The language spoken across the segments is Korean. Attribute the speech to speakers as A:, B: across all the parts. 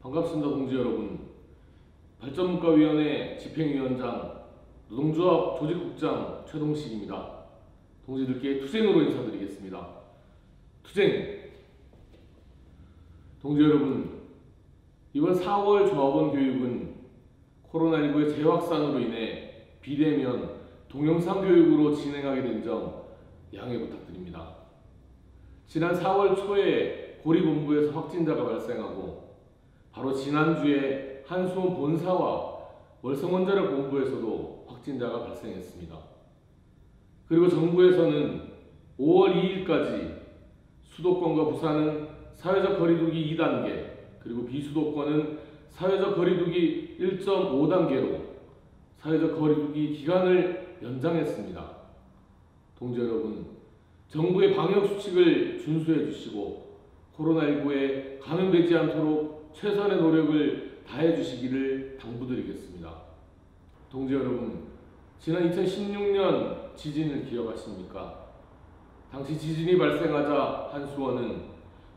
A: 반갑습니다, 동지 여러분. 발전문과위원회 집행위원장, 노동조합 조직국장 최동식입니다. 동지들께 투쟁으로 인사드리겠습니다. 투쟁! 동지 여러분, 이번 4월 조합원 교육은 코로나19의 재확산으로 인해 비대면 동영상 교육으로 진행하게 된 점 양해 부탁드립니다. 지난 4월 초에 고리본부에서 확진자가 발생하고 바로 지난주에 한수원 본사와 월성원자력 본부에서도 확진자가 발생했습니다. 그리고 정부에서는 5월 2일까지 수도권과 부산은 사회적 거리두기 2단계, 그리고 비수도권은 사회적 거리두기 1.5단계로 사회적 거리두기 기간을 연장했습니다. 동지 여러분, 정부의 방역수칙을 준수해 주시고 코로나19에 감염되지 않도록 최선의 노력을 다해 주시기를 당부드리겠습니다. 동지 여러분, 지난 2016년 지진을 기억하십니까? 당시 지진이 발생하자 한수원은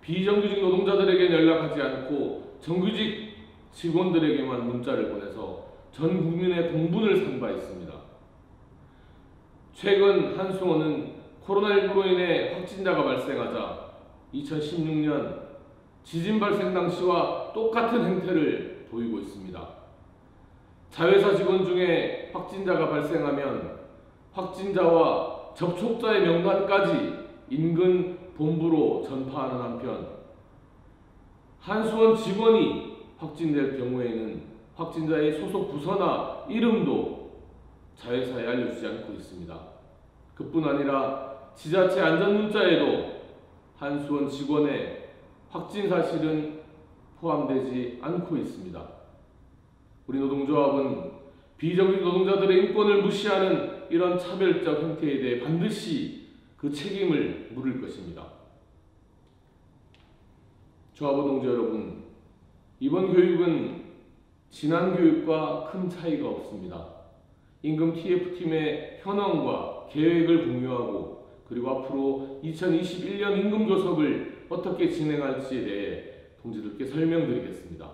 A: 비정규직 노동자들에게 연락하지 않고 정규직 직원들에게만 문자를 보내서 전 국민의 공분을 산 바 있습니다. 최근 한수원은 코로나19로 인해 확진자가 발생하자 2016년 지진 발생 당시와 똑같은 행태를 보이고 있습니다. 자회사 직원 중에 확진자가 발생하면 확진자와 접촉자의 명단까지 인근 본부로 전파하는 한편, 한수원 직원이 확진될 경우에는 확진자의 소속 부서나 이름도 자회사에 알려주지 않고 있습니다. 그뿐 아니라 지자체 안전문자에도 한수원 직원의 확진 사실은 포함되지 않고 있습니다. 우리 노동조합은 비정규직 노동자들의 인권을 무시하는 이런 차별적 행태에 대해 반드시 그 책임을 물을 것입니다. 조합원 동지 여러분, 이번 교육은 지난 교육과 큰 차이가 없습니다. 임금 TF팀의 현황과 계획을 공유하고, 그리고 앞으로 2021년 임금 교섭을 어떻게 진행할지에 대해 동지들께 설명드리겠습니다.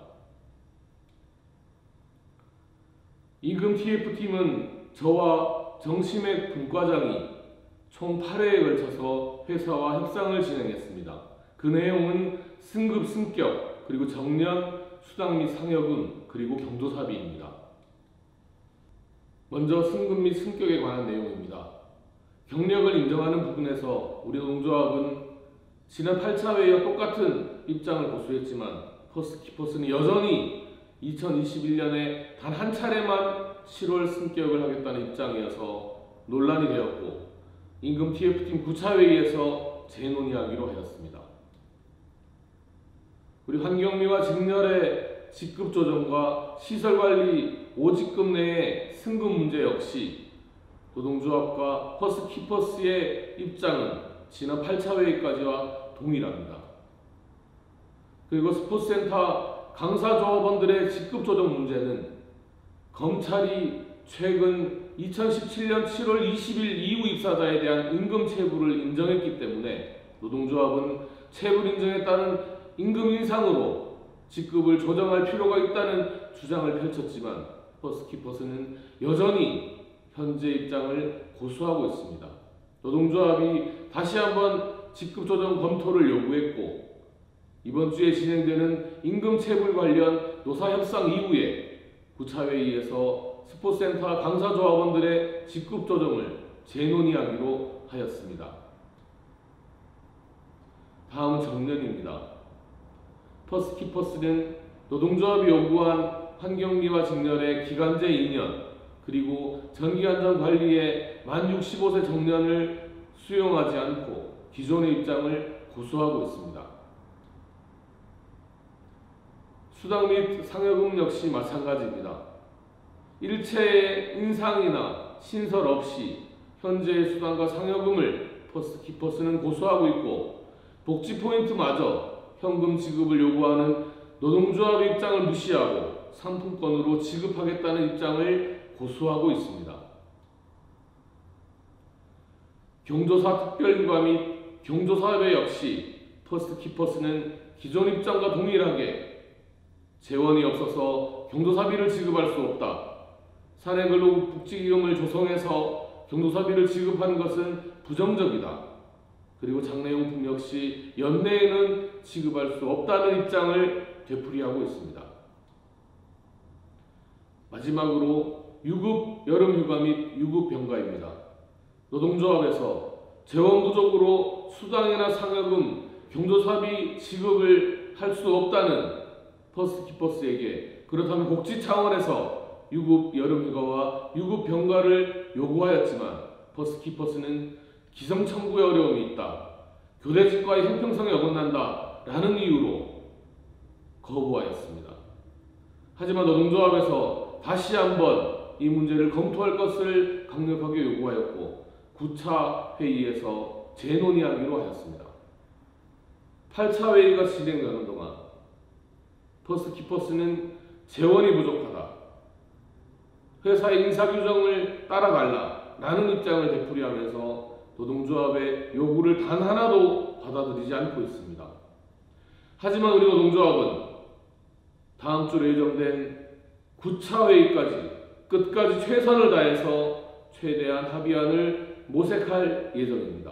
A: 임금 TF팀은 저와 정심액 분과장이 총 8회에 걸쳐서 회사와 협상을 진행했습니다. 그 내용은 승급, 승격, 그리고 정년, 수당 및 상여금, 그리고 경조사비입니다. 먼저 승급 및 승격에 관한 내용입니다. 경력을 인정하는 부분에서 우리 노동조합은 지난 8차 회의와 똑같은 입장을 고수했지만 퍼스트키퍼스는 여전히 2021년에 단 한 차례만 10월 승격을 하겠다는 입장이어서 논란이 되었고, 임금 TF팀 9차 회의에서 재논의하기로 하였습니다. 우리 환경미와 직렬의 직급 조정과 시설관리 5직급 내의 승급 문제 역시 노동조합과 퍼스트키퍼스의 입장은 지난 8차 회의까지와 동일합니다. 그리고 스포츠센터 강사조합원들의 직급 조정 문제는 검찰이 최근 2017년 7월 20일 이후 입사자에 대한 임금 체불을 인정했기 때문에 노동조합은 체불 인정에 따른 임금 인상으로 직급을 조정할 필요가 있다는 주장을 펼쳤지만 퍼스트키퍼스는 여전히 현재 입장을 고수하고 있습니다. 노동조합이 다시 한번 직급 조정 검토를 요구했고, 이번 주에 진행되는 임금 체불 관련 노사협상 이후에 9차 회의에서 스포츠센터 강사조합원들의 직급 조정을 재논의하기로 하였습니다. 다음은 정년입니다. 퍼스트키퍼스는 노동조합이 요구한 환경미와 직렬의 기간제 2년, 그리고 전기안전관리의 만 65세 정년을 수용하지 않고 기존의 입장을 고수하고 있습니다. 수당 및 상여금 역시 마찬가지입니다. 일체의 인상이나 신설 없이 현재의 수당과 상여금을 퍼스트키퍼스는 고수하고 있고, 복지 포인트마저 현금 지급을 요구하는 노동조합의 입장을 무시하고 상품권으로 지급하겠다는 입장을 고수하고 있습니다. 경조사 특별휴가 및 경조사회 역시 퍼스트키퍼스는 기존 입장과 동일하게 재원이 없어서 경조사비를 지급할 수 없다. 사내근로복지기금을 조성해서 경조사비를 지급하는 것은 부정적이다. 그리고 장내용품 역시 연내에는 지급할 수 없다는 입장을 되풀이하고 있습니다. 마지막으로 유급 여름휴가 및 유급 병가입니다. 노동조합에서 재원 부족으로 수당이나 상여금, 경조사비 지급을 할 수 없다는 퍼스트키퍼스에게 그렇다면 복지 차원에서 유급 여름휴가와 유급 병가를 요구하였지만 퍼스트키퍼스는 기성 청구에 어려움이 있다. 교대직과의 형평성에 어긋난다. 라는 이유로 거부하였습니다. 하지만 노동조합에서 다시 한번 이 문제를 검토할 것을 강력하게 요구하였고 9차 회의에서 재논의하기로 하였습니다. 8차 회의가 진행되는 동안 퍼스트키퍼스는 재원이 부족하다. 회사의 인사규정을 따라달라. 라는 입장을 되풀이하면서 노동조합의 요구를 단 하나도 받아들이지 않고 있습니다. 하지만 우리 노동조합은 다음 주로 예정된 9차 회의까지 끝까지 최선을 다해서 최대한 합의안을 모색할 예정입니다.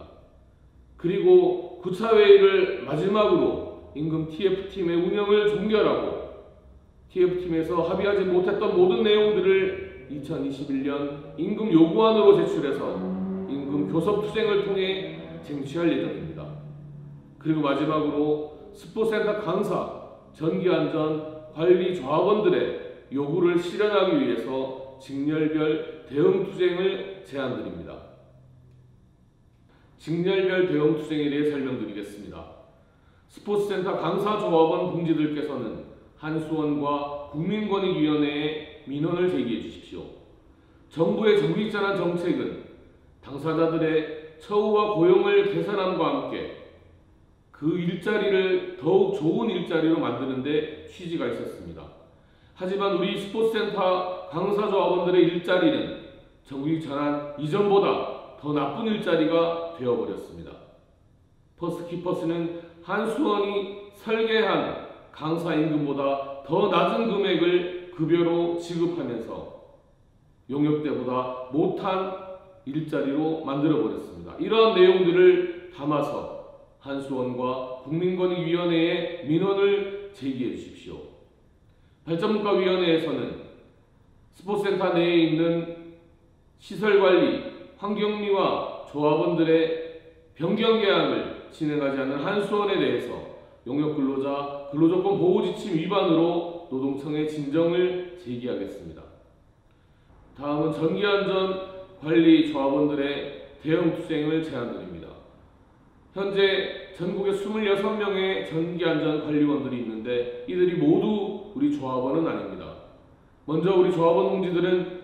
A: 그리고 9차 회의를 마지막으로 임금 TF팀의 운영을 종결하고 TF팀에서 합의하지 못했던 모든 내용들을 2021년 임금 요구안으로 제출해서 임금 교섭 투쟁을 통해 쟁취할 예정입니다. 그리고 마지막으로 스포센터 강사, 전기안전 관리 조합원들의 요구를 실현하기 위해서 직렬별 대응 투쟁을 제안드립니다. 직렬별 대응 투쟁에 대해 설명드리겠습니다. 스포츠센터 강사 조합원 동지들께서는 한수원과 국민권익위원회에 민원을 제기해 주십시오. 정부의 정직전환 정책은 당사자들의 처우와 고용을 개선함과 함께 그 일자리를 더욱 좋은 일자리로 만드는 데 취지가 있었습니다. 하지만 우리 스포츠센터 강사 조합원들의 일자리는 정직전환 이전보다 더 나쁜 일자리가 되어버렸습니다. 퍼스트키퍼스는 한수원이 설계한 강사 임금보다 더 낮은 금액을 급여로 지급하면서 용역 때보다 못한 일자리로 만들어버렸습니다. 이러한 내용들을 담아서 한수원과 국민권익위원회에 민원을 제기해 주십시오. 발전문과위원회에서는 스포츠센터 내에 있는 시설관리, 환경미화 조합원들의 변경 계약을 진행하지 않는 한수원에 대해서 용역근로자 근로조건 보호지침 위반으로 노동청에 진정을 제기하겠습니다. 다음은 전기안전 관리 조합원들의 대응 투쟁을 제안드립니다. 현재 전국에 26명의 전기안전관리원들이 있는데 이들이 모두 우리 조합원은 아닙니다. 먼저 우리 조합원 동지들은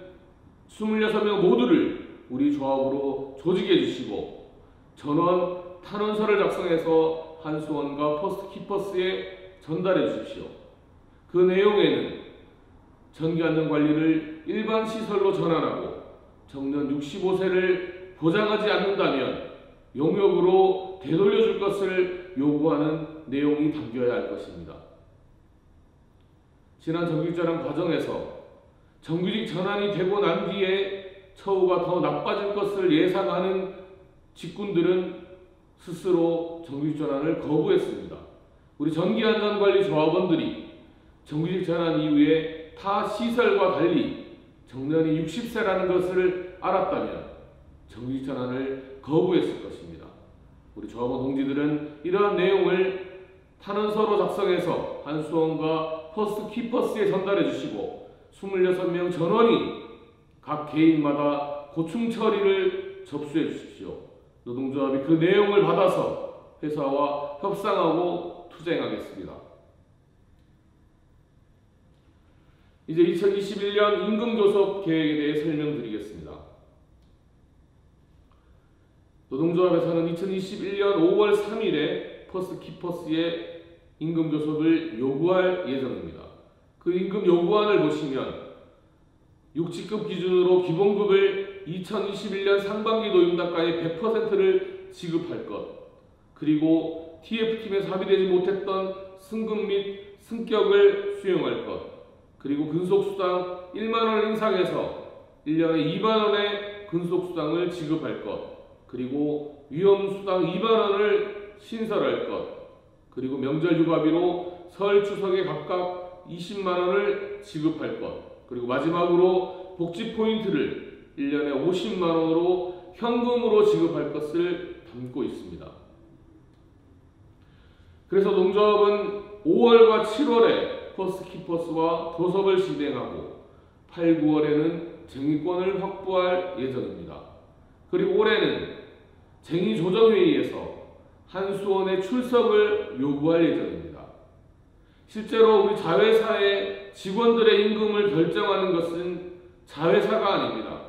A: 26명 모두를 우리 조합으로 조직해 주시고 전원 탄원서를 작성해서 한수원과 퍼스트키퍼스에 전달해 주십시오. 그 내용에는 전기안전관리를 일반 시설로 전환하고 정년 65세를 보장하지 않는다면 용역으로 되돌려줄 것을 요구하는 내용이 담겨야 할 것입니다. 지난 정규직전환 과정에서 정규직 전환이 되고 난 뒤에 처우가 더 나빠질 것을 예상하는 직군들은 스스로 정규직 전환을 거부했습니다. 우리 전기안전관리 조합원들이 정규직 전환 이후에 타 시설과 달리 정년이 60세라는 것을 알았다면 정규직 전환을 거부했을 것입니다. 우리 조합원 동지들은 이러한 내용을 탄원서로 작성해서 한수원과 퍼스트키퍼스에 전달해 주시고 26명 전원이 각 개인마다 고충 처리를 접수해 주십시오. 노동조합이 그 내용을 받아서 회사와 협상하고 투쟁하겠습니다. 이제 2021년 임금교섭 계획에 대해 설명드리겠습니다. 노동조합에서는 2021년 5월 3일에 퍼스트키퍼스의 임금교섭을 요구할 예정입니다. 그 임금 요구안을 보시면 6직급 기준으로 기본급을 2021년 상반기 노임단가의 100%를 지급할 것, 그리고 TF팀에서 합의되지 못했던 승급 및 승격을 수용할 것, 그리고 근속수당 1만원을 인상해서 1년에 2만원의 근속수당을 지급할 것, 그리고 위험수당 2만원을 신설할 것, 그리고 명절 휴가비로 설 추석에 각각 20만원을 지급할 것, 그리고 마지막으로 복지 포인트를 1년에 50만원으로 현금으로 지급할 것을 담고 있습니다. 그래서 농조합은 5월과 7월에 퍼스트키퍼스와 교섭을 진행하고 8, 9월에는 쟁의권을 확보할 예정입니다. 그리고 올해는 쟁의조정회의에서 한수원의 출석을 요구할 예정입니다. 실제로 우리 자회사의 직원들의 임금을 결정하는 것은 자회사가 아닙니다.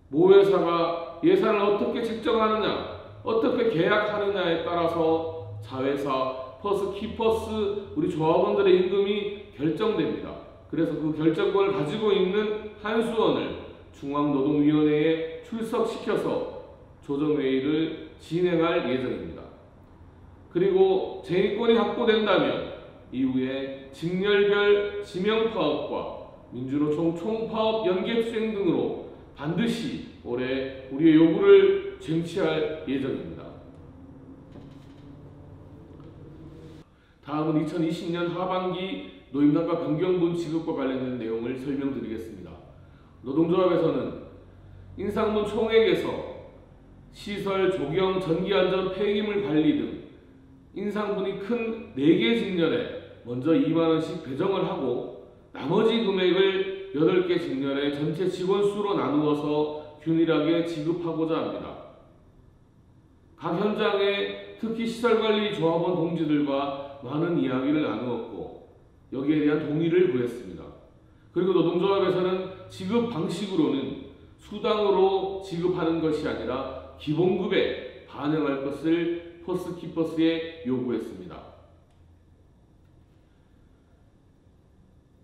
A: 모회사가 예산을 어떻게 책정하느냐, 어떻게 계약하느냐에 따라서 자회사, 퍼스트키퍼스, 우리 조합원들의 임금이 결정됩니다. 그래서 그 결정권을 가지고 있는 한수원을 중앙노동위원회에 출석시켜서 조정회의를 진행할 예정입니다. 그리고 쟁의권이 확보된다면 이후에 직렬별 지명파업과 민주노총 총파업 연계수행 등으로 반드시 올해 우리의 요구를 쟁취할 예정입니다. 다음은 2020년 하반기 노임단가 변경분 지급과 관련된 내용을 설명드리겠습니다. 노동조합에서는 인상분 총액에서 시설, 조경, 전기안전, 폐기물 관리 등 인상분이 큰 4개 직렬에 먼저 2만원씩 배정을 하고 나머지 금액을 8개 직렬에 전체 직원 수로 나누어서 균일하게 지급하고자 합니다. 각 현장에 특히 시설관리 조합원 동지들과 많은 이야기를 나누었고 여기에 대한 동의를 구했습니다. 그리고 노동조합에서는 지급 방식으로는 수당으로 지급하는 것이 아니라 기본급에 반영할 것을 퍼스트키퍼스에 요구했습니다.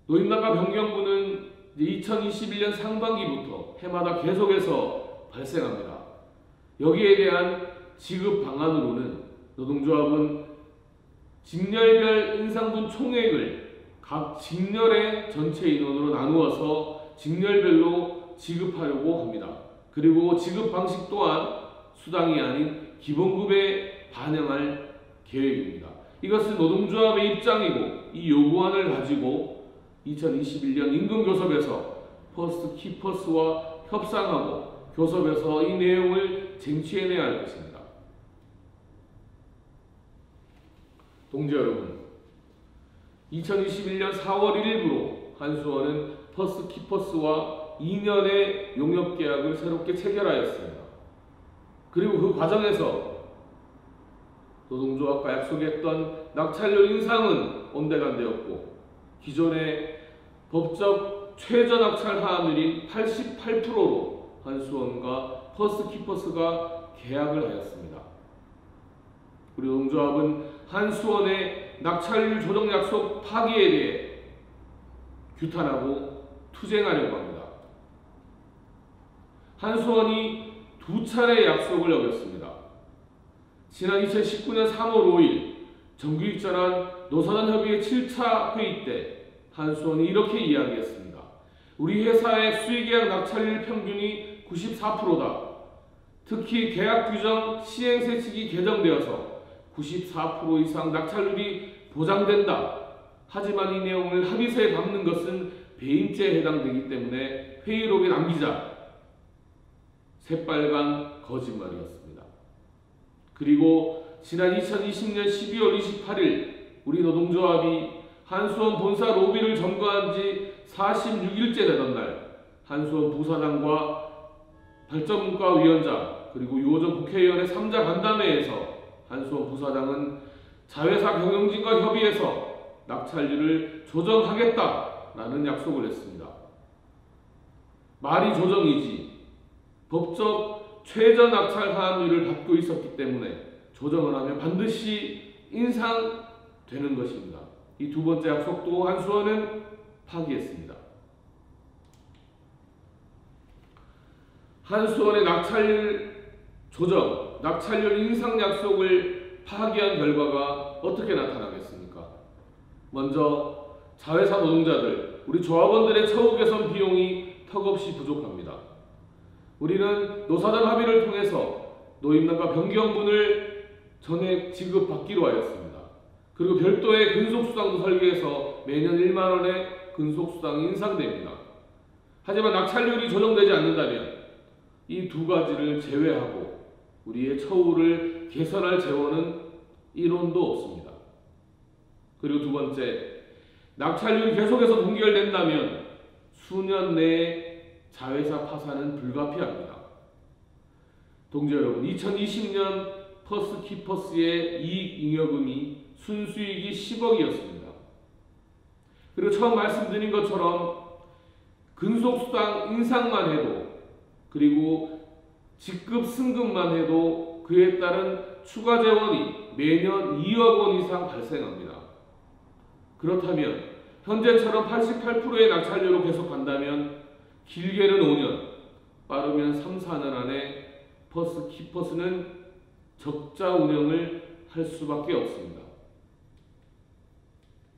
A: 노임단가 변경분은 2021년 상반기부터 해마다 계속해서 발생합니다. 여기에 대한 지급 방안으로는 노동조합은 직렬별 인상분 총액을 각 직렬의 전체 인원으로 나누어서 직렬별로 지급하려고 합니다. 그리고 지급 방식 또한 수당이 아닌 기본급에 반영할 계획입니다. 이것은 노동조합의 입장이고 이 요구안을 가지고 2021년 임금교섭에서 퍼스트키퍼스와 협상하고 교섭에서 이 내용을 쟁취해내야 할 것입니다. 동지 여러분, 2021년 4월 1일부로 한수원은 퍼스트키퍼스와 2년의 용역계약을 새롭게 체결하였습니다. 그리고 그 과정에서 노동조합과 약속했던 낙찰률 인상은 온데간데였고 기존의 법적 최저 낙찰 하한율인 88%로 한수원과 퍼스트키퍼스가 계약을 하였습니다. 우리 노동조합은 한수원의 낙찰률 조정 약속 파기에 대해 규탄하고 투쟁하려고 합니다. 한수원이 2차례 약속을 어겼습니다. 지난 2019년 3월 5일 정규직전환 노사단협의회 7차 회의 때 한수원이 이렇게 이야기했습니다. 우리 회사의 수의계약 낙찰률 평균이 94%다. 특히 계약 규정 시행세칙이 개정되어서 94% 이상 낙찰률이 보장된다. 하지만 이 내용을 합의서에 담는 것은 배임죄에 해당되기 때문에 회의록에 남기자. 새빨간 거짓말이었습니다. 그리고 지난 2020년 12월 28일 우리 노동조합이 한수원 본사 로비를 점거한 지 46일째 되던 날 한수원 부사장과 발전문과 위원장 그리고 유호정 국회의원의 3자 간담회에서 한수원 부사장은 자회사 경영진과 협의해서 낙찰률을 조정하겠다라는 약속을 했습니다. 말이 조정이지 법적 최저 낙찰 하한율을 받고 있었기 때문에 조정을 하면 반드시 인상되는 것입니다. 이 두 번째 약속도 한수원은 파기했습니다. 한수원의 낙찰률 조정, 낙찰률 인상 약속을 파기한 결과가 어떻게 나타나겠습니까? 먼저 자회사 노동자들, 우리 조합원들의 처우 개선 비용이 턱없이 부족합니다. 우리는 노사단 합의를 통해서 노임난과 변경분을 전액 지급받기로 하였습니다. 그리고 별도의 근속수당도 설계해서 매년 1만 원의 근속수당이 인상됩니다. 하지만 낙찰률이 조정되지 않는다면 이 두 가지를 제외하고 우리의 처우를 개선할 재원은 1원도 없습니다. 그리고 두 번째, 낙찰률이 계속해서 동결된다면 수년 내에 자회사 파산은 불가피합니다. 동지 여러분, 2020년 퍼스키퍼스의 이익잉여금이 순수익이 10억이었습니다. 그리고 처음 말씀드린 것처럼 근속수당 인상만 해도, 그리고 직급 승급만 해도 그에 따른 추가 재원이 매년 2억 원 이상 발생합니다. 그렇다면 현재처럼 88%의 낙찰률로 계속 간다면 길게는 5년, 빠르면 3, 4년 안에 퍼스키퍼스는 적자 운영을 할 수밖에 없습니다.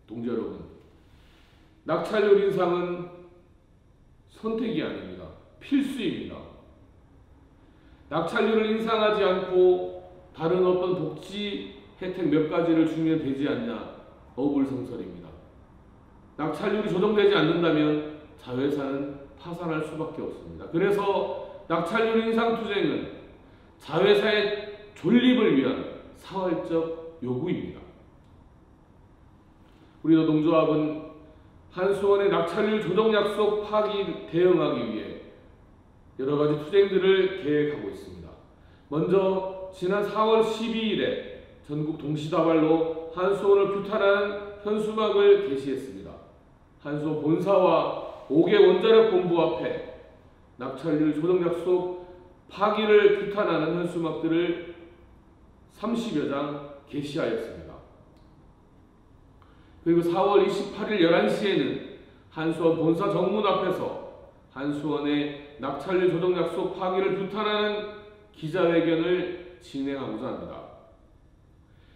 A: 동지 여러분, 낙찰률 인상은 선택이 아닙니다. 필수입니다. 낙찰률을 인상하지 않고 다른 어떤 복지 혜택 몇 가지를 주면 되지 않냐, 어불성설입니다. 낙찰률이 조정되지 않는다면 자회사는 파산할 수밖에 없습니다. 그래서 낙찰률 인상 투쟁은 자회사의 존립을 위한 사활적 요구입니다. 우리 노동조합은 한수원의 낙찰률 조정 약속 파기 대응하기 위해 여러 가지 투쟁들을 계획하고 있습니다. 먼저 지난 4월 12일에 전국 동시다발로 한수원을 규탄하는 현수막을 게시했습니다. 한수원 본사와 5개 원자력 본부 앞에 낙찰률 조정 약속 파기를 규탄하는 현수막들을 30여 장 게시하였습니다. 그리고 4월 28일 11시에는 한수원 본사 정문 앞에서 한수원의 낙찰률 조정 약속 파기를 규탄하는 기자회견을 진행하고자 합니다.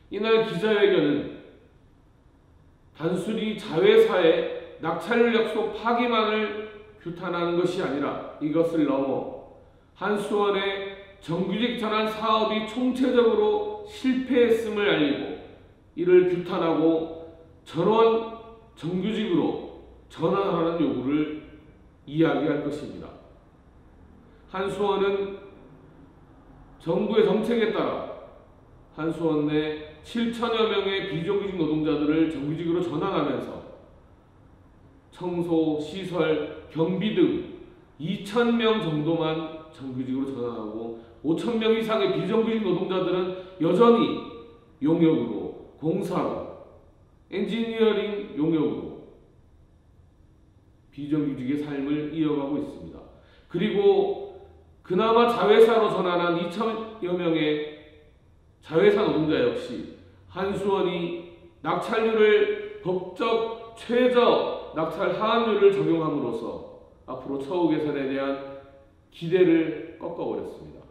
A: 이날 기자회견은 단순히 자회사의 낙찰률 약속 파기만을 규탄하는 것이 아니라 이것을 넘어 한수원의 정규직 전환 사업이 총체적으로 실패했음을 알리고 이를 규탄하고 전원 정규직으로 전환하라는 요구를 이야기할 것입니다. 한수원은 정부의 정책에 따라 한수원 내 7천여 명의 비정규직 노동자들을 정규직으로 전환하면서 청소, 시설, 경비 등 2,000명 정도만 정규직으로 전환하고 5,000명 이상의 비정규직 노동자들은 여전히 용역으로, 공사로, 엔지니어링 용역으로 비정규직의 삶을 이어가고 있습니다. 그리고 그나마 자회사로 전환한 2,000여 명의 자회사 노동자 역시 한수원이 낙찰률을 법적 최저 낙찰 하한율을 적용함으로써 앞으로 처우 개선에 대한 기대를 꺾어버렸습니다.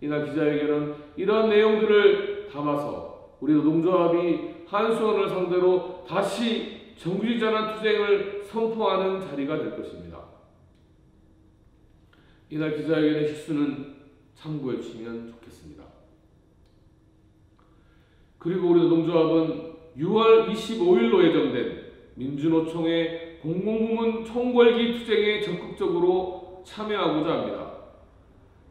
A: 이날 기자회견은 이런 내용들을 담아서 우리 노동조합이 한수원을 상대로 다시 정규직 전환 투쟁을 선포하는 자리가 될 것입니다. 이날 기자회견의 실수는 참고해 주시면 좋겠습니다. 그리고 우리 노동조합은 6월 25일로 예정된 민주노총의 공공부문 총궐기 투쟁에 적극적으로 참여하고자 합니다.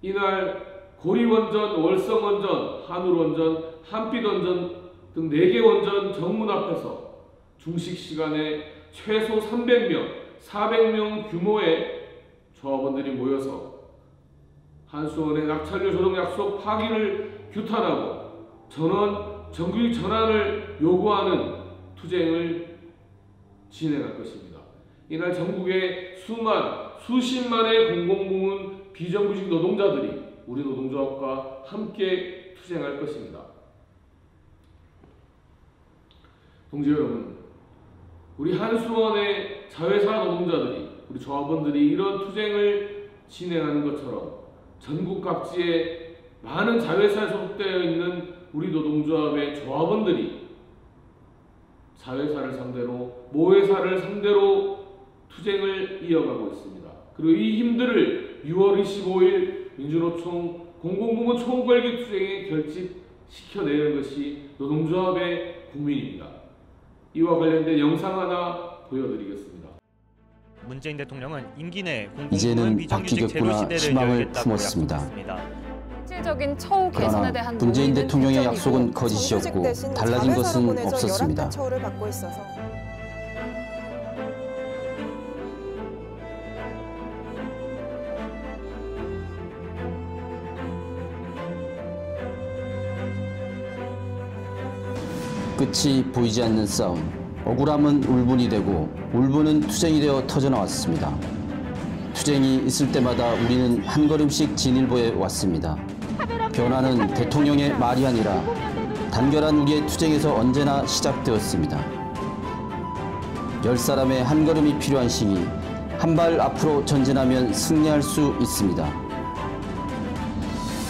A: 이날 고리원전, 월성원전, 한울원전, 한빛원전 등 4개 원전 정문 앞에서 중식 시간에 최소 300명, 400명 규모의 조합원들이 모여서 한수원의 낙찰률 조정 약속 파기를 규탄하고 전원 정규직 전환을 요구하는 투쟁을 진행할 것입니다. 이날 전국의 수십만의 공공부문 비정규직 노동자들이 우리 노동조합과 함께 투쟁할 것입니다. 동지 여러분, 우리 한수원의 자회사 노동자들이, 우리 조합원들이 이런 투쟁을 진행하는 것처럼 전국 각지에 많은 자회사에 소속되어 있는 우리 노동조합의 조합원들이 자회사를 상대로, 모회사를 상대로 투쟁을 이어가고 있습니다. 그리고 이 힘들을 6월 25일 민주노총 공공부문 총궐기 투쟁에 결집시켜내는 것이 노동조합의 국민입니다. 이와 관련된 영상 하나 보여드리겠습니다.
B: 문재인 대통령은 임기 내
C: 이제는 바뀌겠구나 희망을 품었습니다.
D: 실질적인 처우 개선에 대한
C: 문재인 대통령의 약속은 거짓이었고 달라진 것은 없었습니다.
E: 처우를 받고 있어서
C: 끝이 보이지 않는 싸움, 억울함은 울분이 되고 울분은 투쟁이 되어 터져나왔습니다. 투쟁이 있을 때마다 우리는 한 걸음씩 진일보해 왔습니다. 변화는 대통령의 말이 아니라 단결한 우리의 투쟁에서 언제나 시작되었습니다. 10사람의 한 걸음이 필요한 시기, 한 발 앞으로 전진하면 승리할 수 있습니다.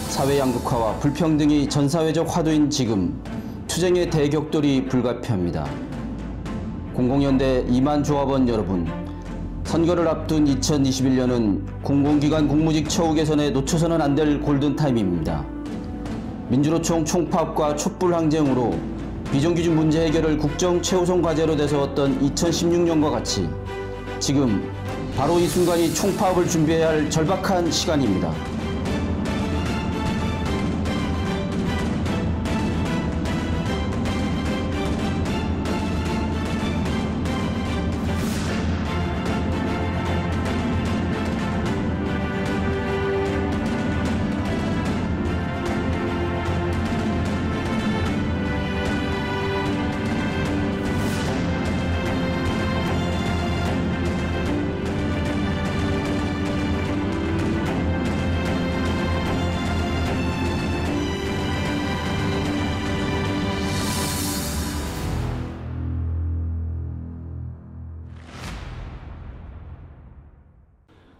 C: 사회 양극화와 불평등이 전사회적 화두인 지금, 투쟁의 대격돌이 불가피합니다. 공공연대 2만 조합원 여러분, 선거를 앞둔 2021년은 공공기관 공무직 처우 개선에 놓쳐서는 안 될 골든타임입니다. 민주노총 총파업과 촛불 항쟁으로 비정규직 문제 해결을 국정 최우선 과제로 내세웠던 2016년과 같이 지금 바로 이 순간이 총파업을 준비해야 할 절박한 시간입니다.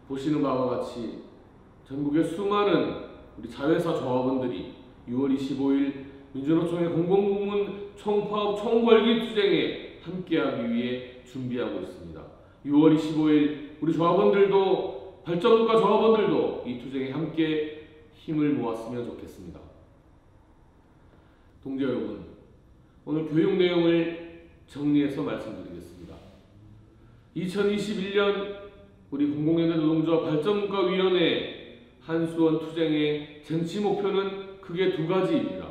A: 보시는 바와 같이 전국의 수많은 우리 자회사 조합원들이 6월 25일 민주노총의 공공부문 총파업 총궐기 투쟁에 함께하기 위해 준비하고 있습니다. 6월 25일 우리 조합원들도, 발전국가 조합원들도 이 투쟁에 함께 힘을 모았으면 좋겠습니다. 동지 여러분, 오늘 교육 내용을 정리해서 말씀드리겠습니다. 2021년 우리 공공연대 노동조합 발전국가위원회 한수원 투쟁의 쟁취 목표는 크게 두 가지입니다.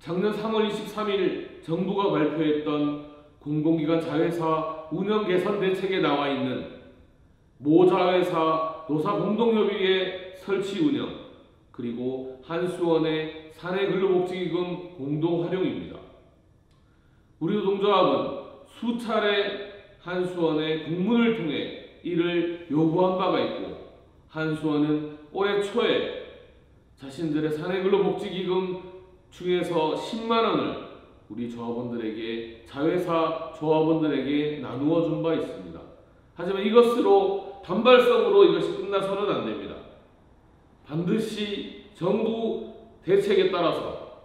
A: 작년 3월 23일 정부가 발표했던 공공기관 자회사 운영 개선 대책에 나와 있는 모자회사 노사 공동협의회 설치 운영, 그리고 한수원의 사내근로복지기금 공동 활용입니다. 우리 노동조합은 수차례 한수원의 공문을 통해 이를 요구한 바가 있고, 한수원은 올해 초에 자신들의 사내근로복지기금 중에서 10만 원을 우리 조합원들에게, 자회사 조합원들에게 나누어 준 바 있습니다. 하지만 이것으로 단발성으로 이것이 끝나서는 안 됩니다. 반드시 정부 대책에 따라서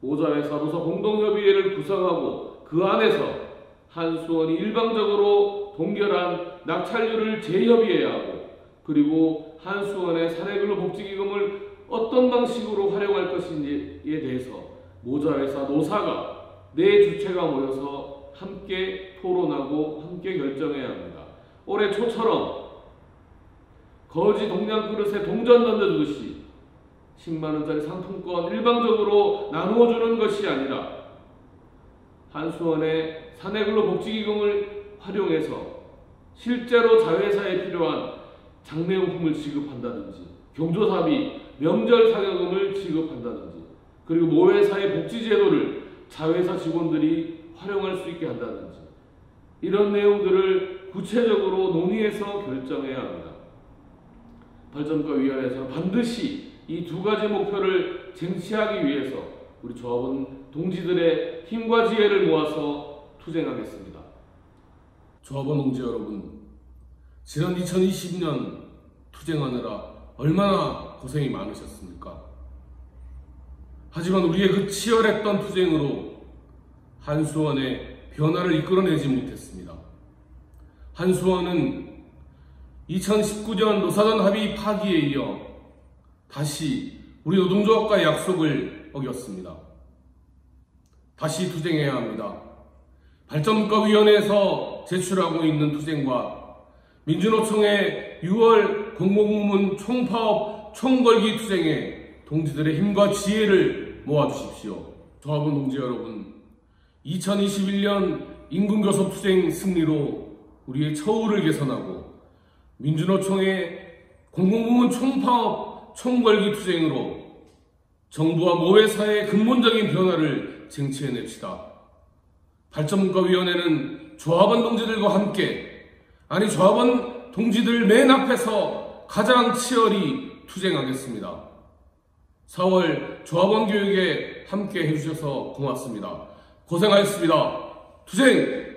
A: 모자회사 노사 공동협의회를 구성하고 그 안에서 한수원이 일방적으로 동결한 낙찰률을 재협의해야 하고, 그리고 한수원의 사내근로복지기금을 어떤 방식으로 활용할 것인지에 대해서 모자회사 노사가 네 주체가 모여서 함께 토론하고 함께 결정해야 합니다. 올해 초처럼 거지 동양 그릇에 동전 던져주듯이 10만원짜리 상품권 일방적으로 나누어주는 것이 아니라 한수원의 사내근로복지기금을 활용해서 실제로 자회사에 필요한 장례용품을 지급한다든지, 경조사비, 명절상여금을 지급한다든지, 그리고 모회사의 복지제도를 자회사 직원들이 활용할 수 있게 한다든지, 이런 내용들을 구체적으로 논의해서 결정해야 합니다. 발전국가위원회에서는 반드시 이 두 가지 목표를 쟁취하기 위해서 우리 조합원 동지들의 힘과 지혜를 모아서 투쟁하겠습니다. 조합원 동지 여러분, 지난 2020년 투쟁하느라 얼마나 고생이 많으셨습니까? 하지만 우리의 그 치열했던 투쟁으로 한수원의 변화를 이끌어내지 못했습니다. 한수원은 2019년 노사전 합의 파기에 이어 다시 우리 노동조합과의 약속을 어겼습니다. 다시 투쟁해야 합니다. 발전국가위원회에서 제출하고 있는 투쟁과 민주노총의 6월 공공부문 총파업 총걸기 투쟁에 동지들의 힘과 지혜를 모아주십시오. 조합원 동지 여러분, 2021년 임금교섭 투쟁 승리로 우리의 처우를 개선하고 민주노총의 공공부문 총파업 총걸기 투쟁으로 정부와 모회사의 근본적인 변화를 쟁취해냅시다. 발전국가위원회는 조합원 동지들과 함께, 조합원 동지들 맨 앞에서 가장 치열히 투쟁하겠습니다. 4월 조합원 교육에 함께 해주셔서 고맙습니다. 고생하셨습니다. 투쟁